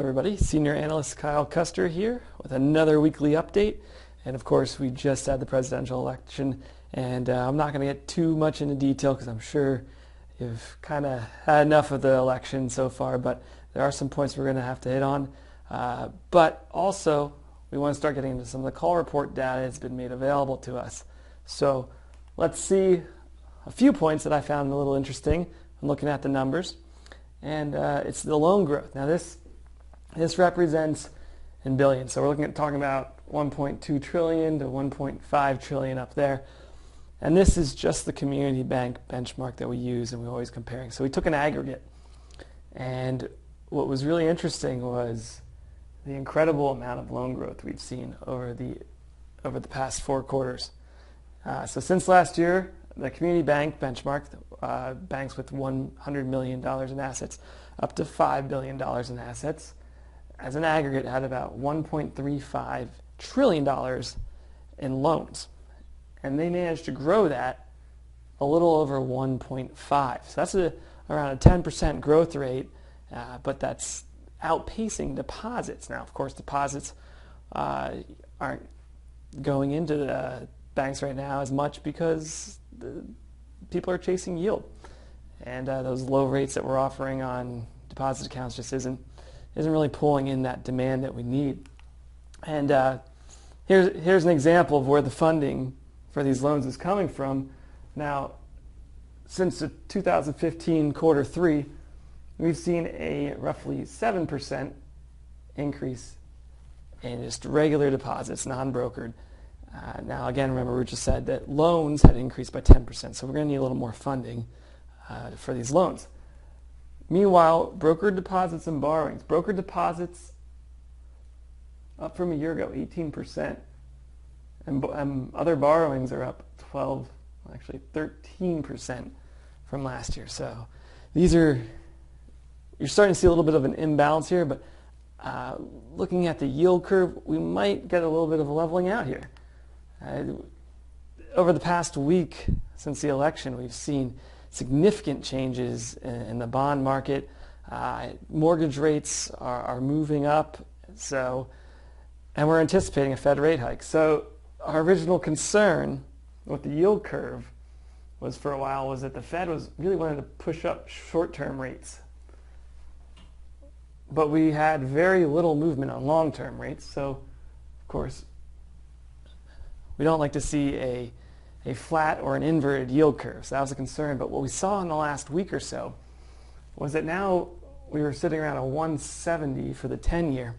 everybody. Senior Analyst Kyle Custer here with another weekly update. And of course, we just had the presidential election, and I'm not going to get too much into detail because I'm sure you've kind of had enough of the election so far, but there are some points we're going to have to hit on. But also, we want to start getting into some of the call report data that's been made available to us. So let's see a few points that I found a little interesting when looking at the numbers. And it's the loan growth. Now this represents in billions. So we're talking about 1.2 trillion to 1.5 trillion up there. And this is just the community bank benchmark that we use and we're always comparing. So we took an aggregate. And what was really interesting was the incredible amount of loan growth we've seen over the past 4 quarters. So since last year, the community bank benchmark, banks with $100 million in assets up to $5 billion in assets, as an aggregate had about $1.35 trillion in loans. And they managed to grow that a little over 1.5. So that's around a 10% growth rate, but that's outpacing deposits. Now, of course, deposits aren't going into the banks right now as much because people are chasing yield, and those low rates that we're offering on deposit accounts just isn't really pulling in that demand that we need. And here's an example of where the funding for these loans is coming from. Now, since the 2015 quarter 3, we've seen a roughly 7% increase in just regular deposits, non-brokered. Now, again, remember we just said that loans had increased by 10%, so we're going to need a little more funding for these loans. Meanwhile, brokered deposits and borrowings. Brokered deposits up from a year ago, 18%. And other borrowings are up 13% from last year. So you're starting to see a little bit of an imbalance here, but looking at the yield curve, we might get a little bit of a leveling out here. Over the past week since the election, we've seen significant changes in the bond market. Mortgage rates are moving up, and we're anticipating a Fed rate hike. So our original concern with the yield curve was for a while was that the Fed was really wanting to push up short-term rates. But we had very little movement on long-term rates, so of course we don't like to see a flat or an inverted yield curve. So that was a concern. But what we saw in the last week or so was that now we were sitting around a 170 for the 10-year.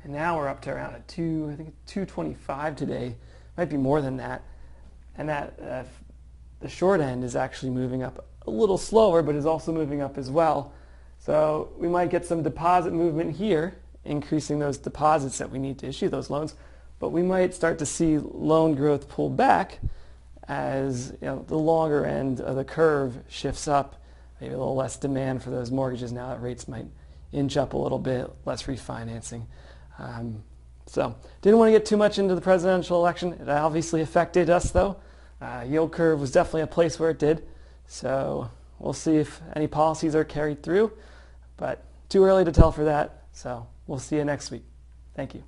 And now we're up to around a 225 today. Might be more than that. And that the short end is actually moving up a little slower, but is also moving up as well. So we might get some deposit movement here, increasing those deposits that we need to issue those loans. But we might start to see loan growth pull back as the longer end of the curve shifts up, maybe a little less demand for those mortgages now that rates might inch up a little bit, less refinancing. So didn't want to get too much into the presidential election. It obviously affected us though. Yield curve was definitely a place where it did. So we'll see if any policies are carried through, but too early to tell for that. So we'll see you next week. Thank you.